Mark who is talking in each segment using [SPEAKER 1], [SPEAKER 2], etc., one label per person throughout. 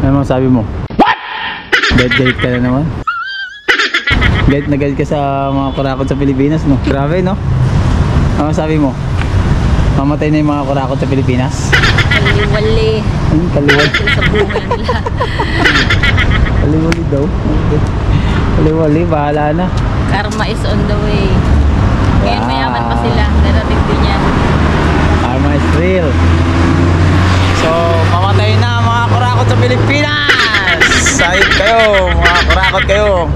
[SPEAKER 1] Ano sabi mo? What? Galit ka na naman. Galit na galit ka sa mga kurakot sa Pilipinas, no? Grabe, no? Ano sabi mo? Mamatay na yung mga kurakot sa Pilipinas?
[SPEAKER 2] Kaliwali.
[SPEAKER 1] Kaliwali.
[SPEAKER 2] Sa bunga nila.
[SPEAKER 1] Kaliwali daw. Kaliwali, bahala na.
[SPEAKER 2] Karma is on the way. Ngayon mayaman pa sila. Darating din yan.
[SPEAKER 1] Karma is real. So, mamatay na mga kurakot sa Pilipinas! Sayip kayo, mga kurakot kayo.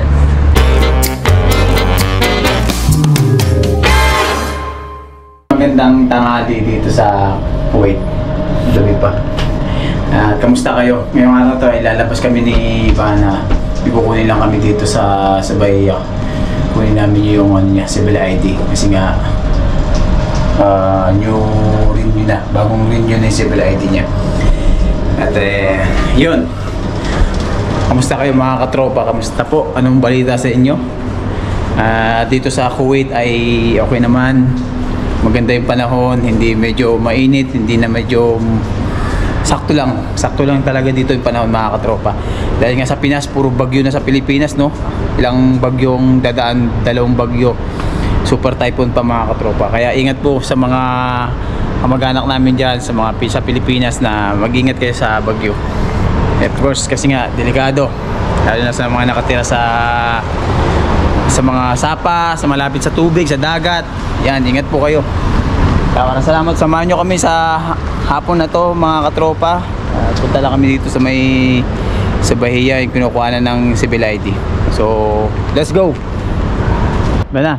[SPEAKER 1] Magandang tanghali dito sa Kuwait. Gabi pa. Kamusta kayo? Ngayong araw to ay lalabas kami ni Ivana. Ikukunin lang kami dito sa Bahia. Kunin namin yung ano niya, civil ID. Kasi nga new renew na. Bagong renew na yung civil ID niya. At yun. Kamusta kayo mga katropa? Kamusta po? Anong balita sa inyo? Dito sa Kuwait ay okay naman. Maganda yung panahon, hindi medyo mainit, hindi na medyo sakto lang talaga dito yung panahon mga katropa. Dahil nga sa Pinas, puro bagyo na sa Pilipinas, no? Ilang bagyong dadaan, 2 bagyo, super typhoon pa mga katropa. Kaya ingat po sa mga kamag-anak namin dyan, sa mga sa Pilipinas, na mag-ingat kayo sa bagyo. Of course, kasi nga, delikado, lalo na sa mga nakatira sa mga sapa, sa malapit sa tubig, sa dagat. Yan, ingat po kayo. Salamat, samahan nyo kami sa hapon na to mga katropa. Punta lang kami dito sa Bahia, yung kinukuha na ng civil ID. So, let's go. Bana,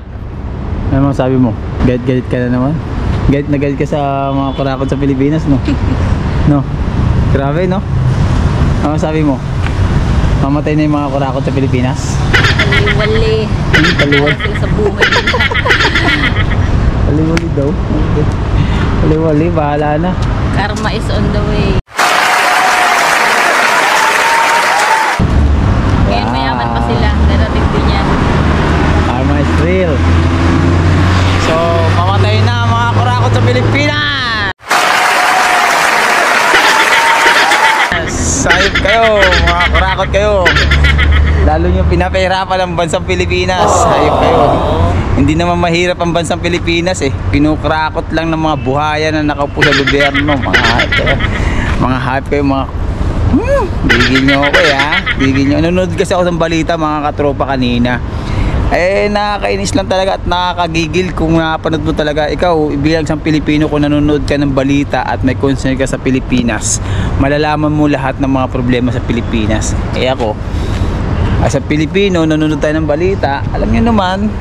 [SPEAKER 1] ano sabi mo? Galit ka na naman? Galit na galit ka sa mga kurakot sa Pilipinas, no? No? Grabe, no? Ano sabi mo? Mamatay na yung mga kurakot sa Pilipinas?
[SPEAKER 2] Kaliwali.
[SPEAKER 1] Kaliwali.
[SPEAKER 2] Sa bunga nila.
[SPEAKER 1] Kaliwali daw. Kaliwali, bahala na.
[SPEAKER 2] Karma is on the way. Ngayon mayaman pa sila. Darating din yan.
[SPEAKER 1] Karma is real. So, mamatay na mga kurakot sa Pilipinas! Sayip kayo, mga kurakot kayo. Lalo nyo pinapahirapan ang bansang Pilipinas. Sayip kayo. Hindi naman mahirap ang bansang Pilipinas eh. Pinukrakot lang ng mga buhaya na nakaupo sa gobyerno. Mga hype kayo, mga bigil nyo ako eh, ha. Bigil nyo. Nanonood kasi ako ng balita mga katropa kanina. Nakakainis lang talaga at nakakagigil kung napanood mo talaga. Ikaw, bilang isang Pilipino, kung nanonood ka ng balita at may concern ka sa Pilipinas, malalaman mo lahat ng mga problema sa Pilipinas. Ako, as a Pilipino, nanonood tayo ng balita, alam nyo naman,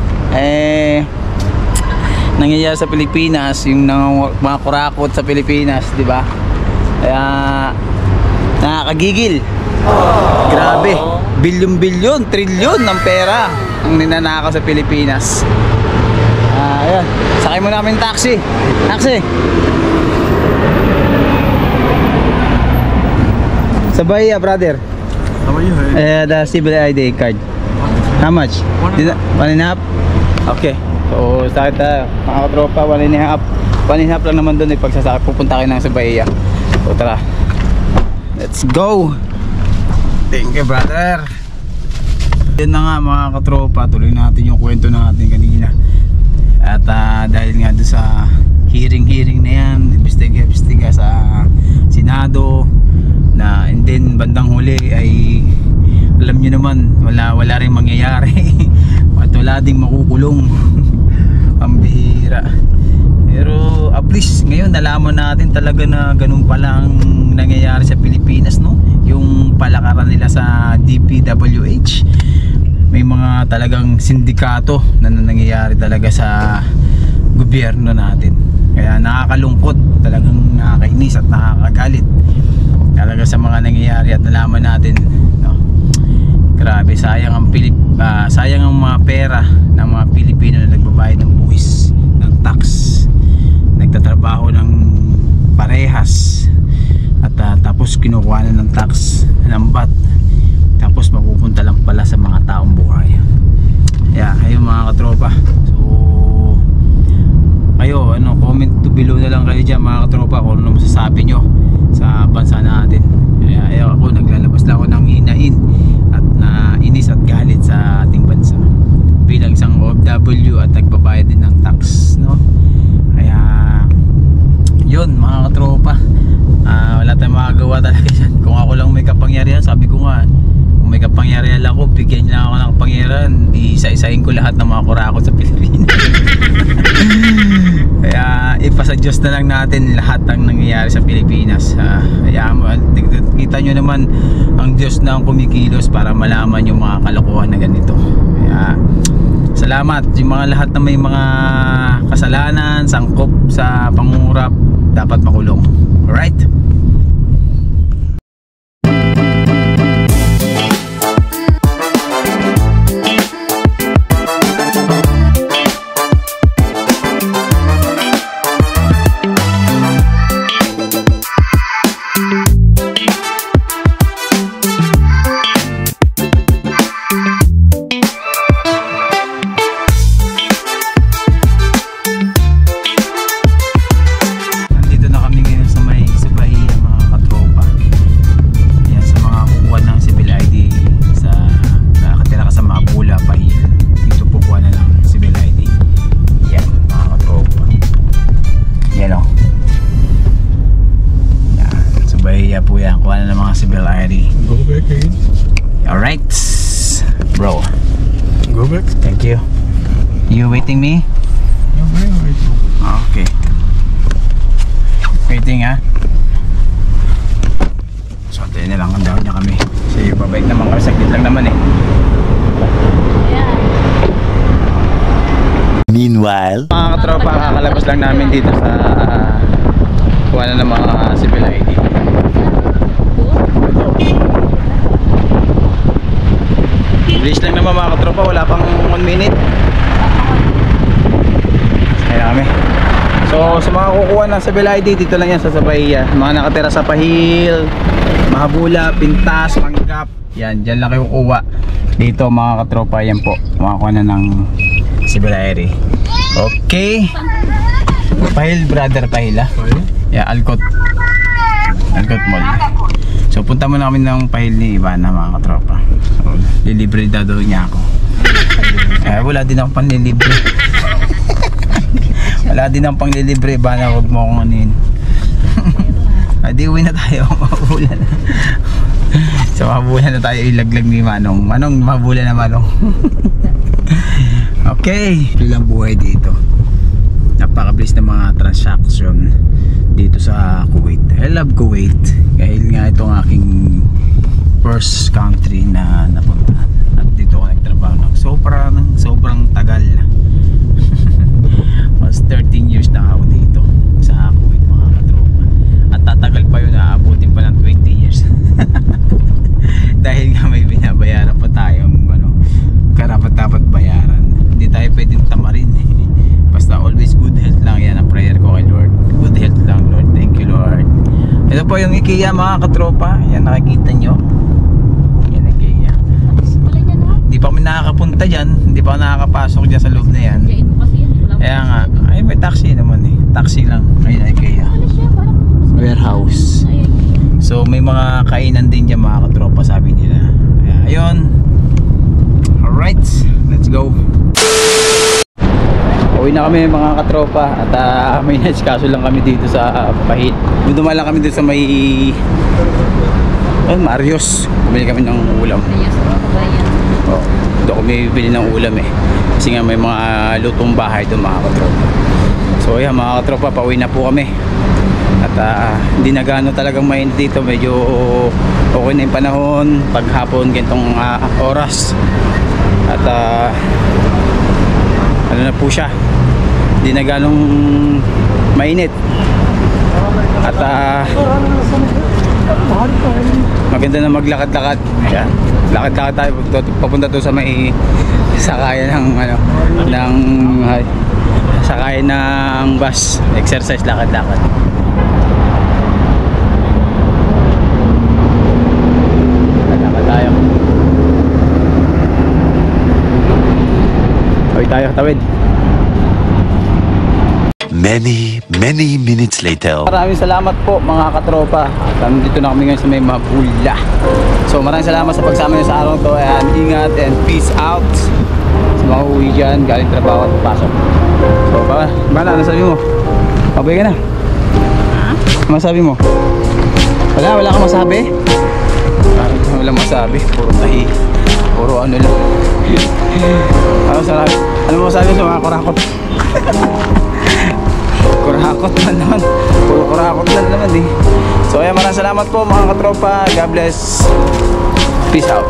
[SPEAKER 1] nangyayari sa Pilipinas, yung mga kurakot sa Pilipinas, di ba? Kaya nakakagigil. Grabe, bilyon-bilyon, trilyon ng pera ang ninanakaw sa Pilipinas. Ayan, sakay mo namin taxi. Sa Bahia, brother.
[SPEAKER 3] How are you?
[SPEAKER 1] The civil ID card. How much? 1.5. Okay. So, sakit tayo. Mga katropa, 1.5. 1.5 lang naman doon pagsasakit. Pupunta kayo ng sa Bahia. So, tara. Let's go! Thank you, brother. Yan na nga mga katropa. Tuloy natin yung kwento natin kanina. At dahil nga doon sa hearing na yan, imbestiga sa Senado, na and then bandang huli ay alam nyo naman wala rin mangyayari at wala ding makukulong. Ang bihira. Pero at least ngayon nalaman natin talaga na ganun palang nangyayari sa Pilipinas, no? Yung palakaran nila sa DPWH, may mga talagang sindikato na nangyayari talaga sa gobyerno natin. Kaya nakakalungkot, talagang nakakainis at nakakagalit talaga sa mga nangyayari at nalaman natin, no? Grabe, sayang ang sayang ang mga pera ng mga Pilipino na nagbabayad ng buwis, ng tax, nagtatrabaho ng parehas at tapos kinukuha na ng tax, ng VAT, tapos mapupunta lang pala sa mga taong buhay. Kaya ayun mga katropa, so kayo comment to below na lang kayo dyan mga katropa kung ano masasabi nyo sa bansa natin. Kaya ako naglalabas at nagbabayad din ng tax, no? Kaya yun mga katropa, wala tayong magagawa talaga dyan. Kung ako lang may kapangyarihan, sabi ko nga, kung may kapangyarihan lang ako, bigyan niya ako ng kapangyarihan, isa-isahin ko lahat ng mga kurakot sa Pilipinas. Kaya ipasa Diyos na lang natin lahat ng nangyayari sa Pilipinas. Kaya kita nyo naman ang Diyos na ang kumikilos para malaman yung mga kalokohan na ganito. Kaya salamat yung mga lahat na may mga kasalanan, sangkop sa pangungurap, dapat makulong. Alright? Alright, bro.
[SPEAKER 3] Go back.
[SPEAKER 1] Thank you. You waiting me? Okay. Waiting ha. So tayo na lang ang daw niya kami. Kasi babalik naman kami, saglit lang naman eh.
[SPEAKER 2] Ayan.
[SPEAKER 3] Meanwhile,
[SPEAKER 1] Mga katropa, kakalabas lang namin dito sa kuha na ng mga civil ID. Bilis lang naman mga katropa, wala pang 1 minute. Kaya kami. So sa mga kukuha ng civil ID, dito lang yan sa Bahia. Mga nakatira sa Pahil, Mahabula, Pintas, Manggap, yan, dyan lang kayo kukuha. Dito mga katropa, yan po, makakuha na ng civil ID. Okay. Pahil, brother, Pahil ha. Yeah, Alcott Mall. So punta muna kami ng Pahil ni Ivana mga katropa. So, lilibre daw niya ako. Wala din akong panlilibre. Wala din akong panglilibre, Ivana, huwag mo akong anin. Di uwi na tayo, mabulan na. So mabulan na tayo, ilaglag ni Manong. Manong, mabulan na Manong. Okay, ilang buhay dito. Napakabilis na mga transaction dito sa Kuwait. I love Kuwait dahil nga ito ang aking first country na napuntahan. At dito ako nagtrabaho ng sobrang tagal. Mas 13 years na ako dito sa Kuwait mga katropa. At tatagal pa yun, aabutin pa ng 20 years. Dahil nga may binabayaran pa tayong karapat-dapat bayaran. Hindi tayo pwedeng tamarin eh. Basta always good health lang, yan ang prayer ko kay Lord. Good health lang Lord, thank you Lord. Ito po yung IKEA mga katropa. Yan, nakikita nyo. Yan IKEA. Hindi pa kami nakakapunta dyan. Hindi pa ako nakakapasok dyan sa loob na yan. Kaya nga, ay may taxi naman eh. Taxi lang, ayun IKEA warehouse. So may mga kainan din dyan mga katropa, sabi nila. Kaya ayun. Alright, let's go. Uwi na kami mga katropa. At may naskaso lang kami dito sa Pahit. Dumaan lang kami dito sa may Marios. Bumili kami ng ulam. Doon kami bili ng ulam eh. Kasi nga may mga lutong bahay doon mga katropa. So yan mga katropa, pauwi na po kami. At hindi na gano'n talagang mainit dito. Medyo okay na yung panahon. Paghapon ganitong oras. At ano na po siya, hindi na gano'ng mainit. At maganda na maglakad-lakad. Ayan, lakad-lakad tayo papunta doon sa may sakayan ng sakayan ng bus. Exercise, lakad-lakad. Lakad tayo. Tawid tayo, tawid.
[SPEAKER 3] many minutes later.
[SPEAKER 1] Maraming salamat po mga katropa. Nandito na kami ngayon sa may Mabula. So maraming salamat sa pagsama niyo sa araw to. And ingat and peace out. sa mga uwi dyan, galing trabaho at pasok. So, bala, ano sabi mo? Mabay ka na. Ano masabi mo? Wala kang masabi? Wala masabi, puro tahi. Puro ano lang. Ano masabi sa mga kurakot? Kurakot naman. Puro kurakot na naman eh. So ayan, maraming salamat po mga katropa. God bless. Peace out.